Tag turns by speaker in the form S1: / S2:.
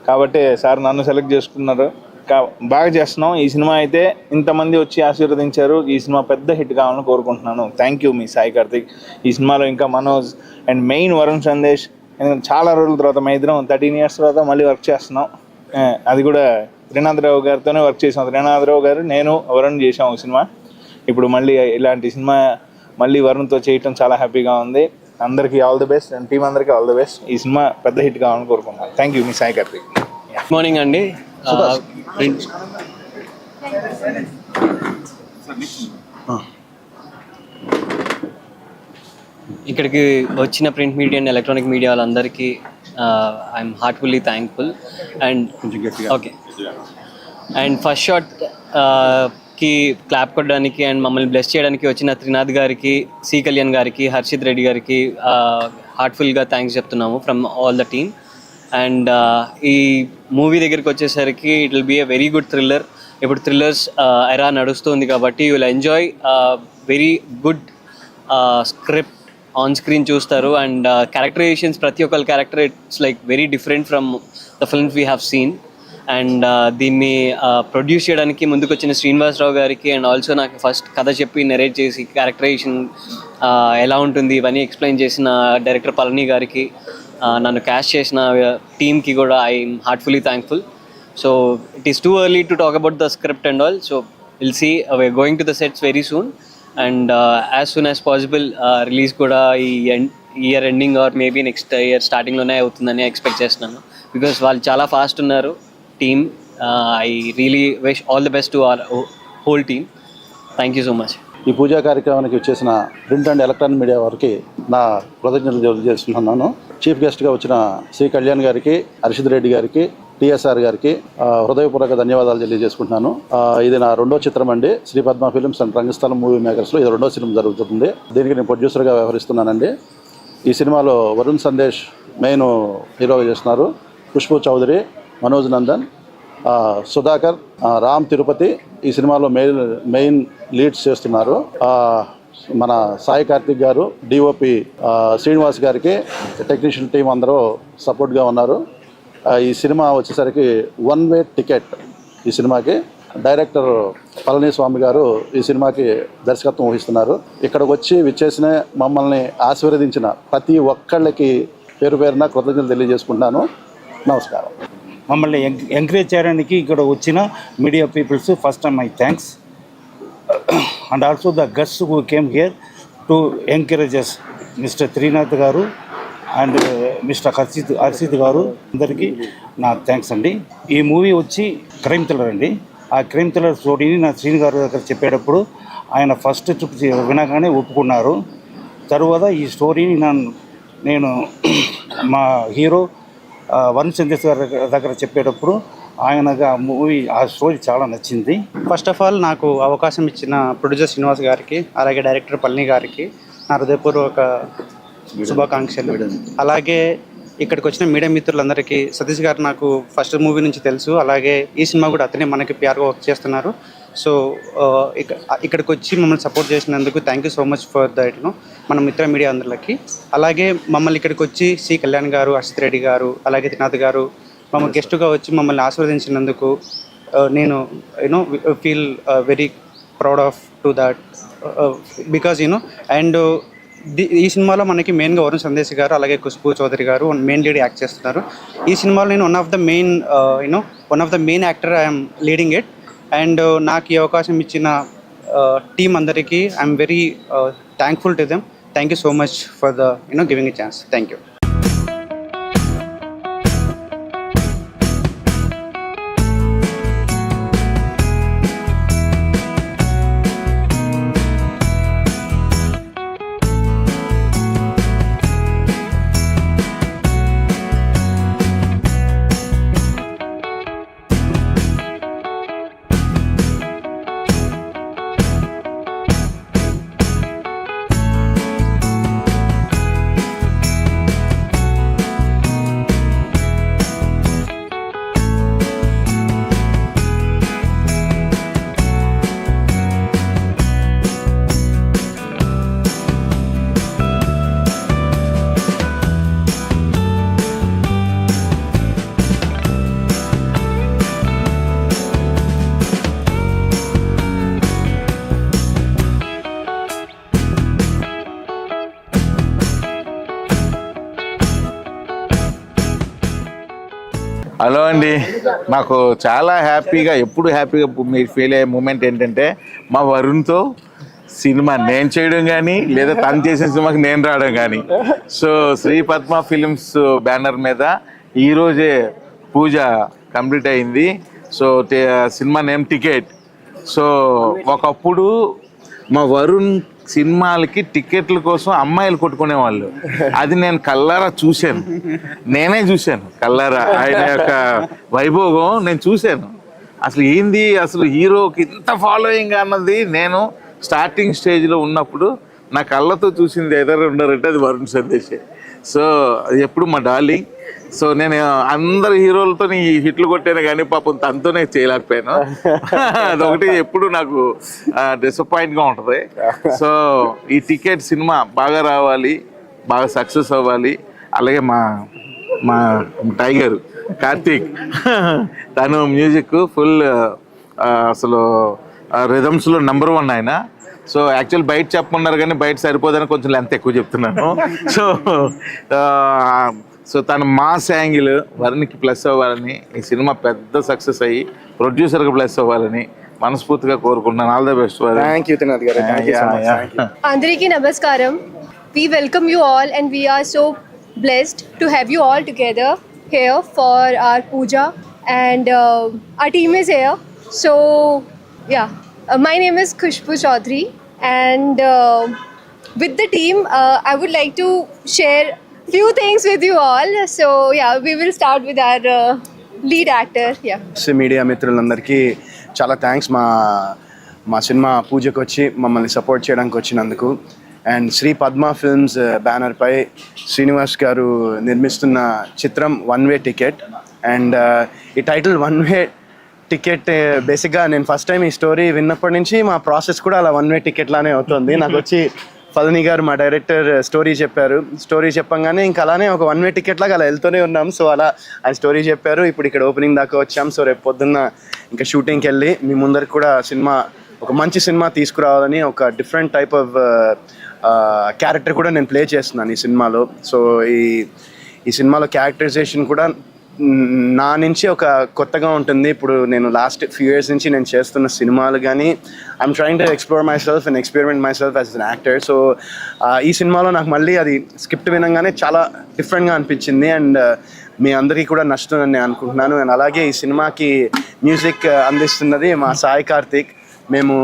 S1: కాబట్టి సార్ నన్ను సెలెక్ట్ చేసుకున్నారు. బాగా చేస్తున్నాం. ఈ సినిమా అయితే ఇంతమంది వచ్చి ఆశీర్వదించారు. ఈ సినిమా పెద్ద హిట్ కావాలని కోరుకుంటున్నాను. థ్యాంక్ యూ మీ సాయి కార్తిక్. ఈ సినిమాలో ఇంకా మనోజ్ అండ్ మెయిన్ వరుణ్ సందేశ్. చాలా రోజుల తర్వాత మా ఇద్దరం 13 years తర్వాత మళ్ళీ వర్క్ చేస్తున్నాం. అది కూడా త్రినాథరావు గారితోనే వర్క్ చేసాం. త్రినాథరావు గారు, నేను, వరుణ్ చేసాం ఈ సినిమా. ఇప్పుడు మళ్ళీ ఇలాంటి సినిమా మళ్ళీ వరుణ్తో చేయటం చాలా హ్యాపీగా ఉంది. అందరికీ all the best and team అందరికీ ఆల్ ది బెస్ట్. ఈ సినిమా పెద్ద హిట్ కావాలని కోరుకుంటున్నాను. థ్యాంక్ యూ మీ సాయి కార్తిక్.
S2: గుడ్ మార్నింగ్ అండి. ఇక్కడికి వచ్చిన print media and electronic media వాళ్ళందరికీ I'm heartfully thankful. And okay, and first shot కి క్లాప్ కొట్టడానికి అండ్ మమ్మల్ని బ్లెస్ చేయడానికి వచ్చిన త్రినాథ్ గారికి, సి కళ్యాణ్ గారికి, హర్షిత్ రెడ్డి గారికి హార్ట్ఫుల్గా థ్యాంక్స్ చెప్తున్నాము from all the team. And ఈ మూవీ దగ్గరికి వచ్చేసరికి it will be a very good thriller. ఇప్పుడు థ్రిల్లర్స్ ఎరా నడుస్తుంది కాబట్టి you will enjoy very good script on screen చూస్తారు. అండ్ క్యారెక్టరైజేషన్స్, ప్రతి ఒక్కరి character it's like very different from the films we have seen. And దీన్ని produce చేయడానికి ముందుకు వచ్చిన శ్రీనివాసరావు గారికి అండ్ ఆల్సో నాకు ఫస్ట్ కథ చెప్పి నెరేట్ చేసి క్యారెక్టరైజేషన్ ఎలా ఉంటుంది ఇవన్నీ ఎక్స్ప్లెయిన్ చేసిన డైరెక్టర్ పళని గారికి, నన్ను క్యాస్ట్ చేసిన టీమ్కి కూడా I am heartfully thankful. So it is too early to talk about the script and all. So will see we are going to the sets very soon. And as soon as possible release కూడా ఈ year ending or maybe next year స్టార్టింగ్లోనే అవుతుందని expect చేస్తున్నాను. Because వాళ్ళు చాలా fast ఉన్నారు team. I really wish all the best to our whole team. Thank you so much.
S3: ఈ పూజా కార్యక్రమానికి వచ్చేసిన ప్రింట్ అండ్ ఎలక్ట్రానిక్ మీడియా వారికి నా కృతజ్ఞతలు తెలియజేస్తున్నాను. చీఫ్ గెస్ట్గా వచ్చిన శ్రీ కళ్యాణ్ గారికి, హర్షిత్ రెడ్డి గారికి, టిఎస్ఆర్ గారికి హృదయపూర్వక ధన్యవాదాలు తెలియజేసుకుంటున్నాను. ఇది నా 2వ చిత్రం అండి. Shri Padma films and Rangasthalam movie మేకర్స్లో ఇది 2వ సినిమా జరుగుతుంది. దీనికి నేను ప్రొడ్యూసర్గా వ్యవహరిస్తున్నానండి. ఈ సినిమాలో వరుణ్ సందేశ్ మెయిన్ హీరోగా చేస్తున్నారు. ఖుష్బూ చౌదరి, మనోజ్ నందన్, సుధాకర్, రామ్ తిరుపతి ఈ సినిమాలో మెయిన్ లీడ్స్ చేస్తున్నారు. మన సాయి కార్తిక్ గారు, డిఓపి శ్రీనివాస్ గారికి, టెక్నీషియన్ టీం అందరూ సపోర్ట్గా ఉన్నారు. ఈ సినిమా వచ్చేసరికి 1 way టికెట్. ఈ సినిమాకి డైరెక్టర్ పళని స్వామి గారు ఈ సినిమాకి దర్శకత్వం వహిస్తున్నారు. ఇక్కడికి వచ్చి విచ్చేసిన మమ్మల్ని ఆశీర్వదించిన ప్రతి ఒక్కళ్ళకి పేరు పేరున కృతజ్ఞతలు తెలియజేసుకుంటున్నాను. నమస్కారం.
S4: మమ్మల్ని ఎంకరేజ్ చేయడానికి ఇక్కడ వచ్చిన media peoples first time my thanks. And also the guests who came here to encourages mister Trinath garu and mister Harshit గారు, అందరికీ నా థ్యాంక్స్ అండి. ఈ మూవీ వచ్చి క్రైమ్ థ్రిల్లర్ అండి. ఆ క్రైమ్ థ్రిల్లర్ స్టోరీని నా శ్రీని గారు దగ్గర చెప్పేటప్పుడు ఆయన ఫస్ట్ వినగానే ఒప్పుకున్నారు. తరువాత ఈ స్టోరీని నేను మా హీరో వరుణ్ సందేశ్ గారి దగ్గర చెప్పేటప్పుడు ఆయనకు ఆ స్టోరీ చాలా నచ్చింది.
S5: ఫస్ట్ ఆఫ్ ఆల్ నాకు అవకాశం ఇచ్చిన ప్రొడ్యూసర్ శ్రీనివాస్ గారికి, అలాగే డైరెక్టర్ పళని గారికి నా హృదయపూర్వక శుభాకాంక్షలు. అలాగే ఇక్కడికి వచ్చిన మీడియా మిత్రులందరికీ, సతీష్ గారు నాకు ఫస్ట్ మూవీ నుంచి తెలుసు. అలాగే ఈ సినిమా కూడా అతనే మనకి ప్యార్గా వర్క్ చేస్తున్నారు. సో ఇక్కడికి వచ్చి మమ్మల్ని సపోర్ట్ చేసినందుకు thank you so much for that మన మిత్ర మీడియా అందరికి. అలాగే మమ్మల్ని ఇక్కడికి వచ్చి సి కళ్యాణ్ గారు, హర్షిత్ రెడ్డి గారు, అలాగే త్రినాథ్ గారు మమ్మల్ని గెస్టుగా వచ్చి మమ్మల్ని ఆశీర్వదించినందుకు నేను feel very proud off to that because and ఈ సినిమాలో మనకి మెయిన్గా వరుణ్ సందేశ్ గారు, అలాగే ఖుష్బూ చౌదరి గారు మెయిన్ లీడ్ యాక్ట్ చేస్తున్నారు. ఈ సినిమాలో నేను one of the main actor I'm leading it. And నాకు ఈ అవకాశం ఇచ్చిన టీం అందరికీ I'm very thankful to them. Thank you so much for the giving a chance. Thank you.
S6: Hello అండి, నాకు చాలా హ్యాపీగా ఎప్పుడు హ్యాపీగా మీరు ఫీల్ అయ్యే మూమెంట్ ఏంటంటే మా వరుణ్తో సినిమా నేను చేయడం కానీ లేదా తను చేసిన సినిమాకి నేను రావడం కానీ. So Shri Padma films banner మీద ఈరోజే పూజ కంప్లీట్ అయింది. So cinema name ticket. So ఒకప్పుడు మా వరుణ్ సినిమాలకి టికెట్ల కోసం అమ్మాయిలు కొట్టుకునేవాళ్ళు. అది నేను కల్లారా చూశాను, నేనే చూశాను కల్లారా. ఆయన యొక్క వైభోగం నేను చూశాను. అసలు ఏంది అసలు హీరోకి ఇంత ఫాలోయింగ్ అన్నది నేను స్టార్టింగ్ స్టేజ్లో ఉన్నప్పుడు నా కళ్ళతో చూసింది ఏదైనా ఉన్నారంటే అది వరుణ్ సందేశే. సో అది ఎప్పుడు మా డార్లింగ్. సో నేను అందరు హీరోలతో ఈ హిట్లు కొట్టాను కానీ పాపం తనతోనే చేయలేకపోయాను. అదొకటి ఎప్పుడు నాకు డిసప్పాయింట్గా ఉంటుంది. సో ఈ టికెట్ సినిమా బాగా రావాలి, బాగా సక్సెస్ అవ్వాలి. అలాగే మా మా టైగర్ కార్తీక్ తను మ్యూజిక్ ఫుల్ అసలు రిథమ్స్లో నెంబర్ 1 ఆయన. సో యాక్చువల్ బయట చెప్పమన్నారు కానీ బయట సరిపోదని కొంచెం లెంత్ ఎక్కువ చెప్తున్నాను. సో తన మాస్ యాంగిల్ వరుణ్కి ప్లస్ అవ్వాలని, ఈ సినిమా పెద్ద సక్సెస్ అయ్యి ప్రొడ్యూసర్కి ప్లస్ అవ్వాలని మనస్ఫూర్తిగా కోరుకుంటున్నాను. All the best.
S7: Thank you Trinath గారు.
S8: Andariki Namaskaram. We welcome you all and we are so blessed to have you all together here for our puja and our team is here. So yeah, my name is Khushbu Chaudhary and with the team I would like to share few things with you all. So yeah, we will start with our lead actor. Yeah.
S7: Media మిత్రులందరికీ చాలా thanks మా cinema పూజకు వచ్చి మమ్మల్ని support చేయడానికి వచ్చినందుకు. And Shri Padma films బ్యానర్పై శ్రీనివాస్ గారు నిర్మిస్తున్న చిత్రం వన్ వే టికెట్. అండ్ ఈ టైటిల్ వన్ వే టికెట్ బేసిక్గా నేను ఫస్ట్ టైం ఈ స్టోరీ విన్నప్పటి నుంచి మా ప్రాసెస్ కూడా అలా వన్ వే టికెట్ లానే అవుతుంది. నాకు వచ్చి ఫల్ని గారు మా డైరెక్టర్ స్టోరీ చెప్పారు. స్టోరీ చెప్పంగానే ఇంకా అలానే ఒక వన్ వే టికెట్ లాగా అలా వెళ్తూనే ఉన్నాం. సో అలా ఆయన స్టోరీ చెప్పారు. ఇప్పుడు ఇక్కడ ఓపెనింగ్ దాకా వచ్చాం. సో రేపు పొద్దున్న ఇంకా షూటింగ్కి వెళ్ళి మీ ముందరికి కూడా సినిమా ఒక మంచి సినిమా తీసుకురావాలని ఒక డిఫరెంట్ టైప్ ఆఫ్ క్యారెక్టర్ కూడా నేను ప్లే చేస్తున్నాను ఈ సినిమాలో. సో ఈ సినిమాలో క్యారెక్టరైజేషన్ కూడా నా నుంచి ఒక కొత్తగా ఉంటుంది. ఇప్పుడు నేను లాస్ట్ ఫ్యూ ఇయర్స్ నుంచి నేను చేస్తున్న సినిమాలు కానీ I'm trying to explore my self and experiment my self as an actor. So ఈ సినిమాలో నాకు మళ్ళీ అది స్క్రిప్ట్ వినంగానే చాలా డిఫరెంట్గా అనిపించింది అండ్ మీ అందరికీ కూడా నచ్చుతుందని నేను అనుకుంటున్నాను. అండ్ అలాగే ఈ సినిమాకి మ్యూజిక్ అందిస్తున్నది మా సాయి కార్తిక్. మేము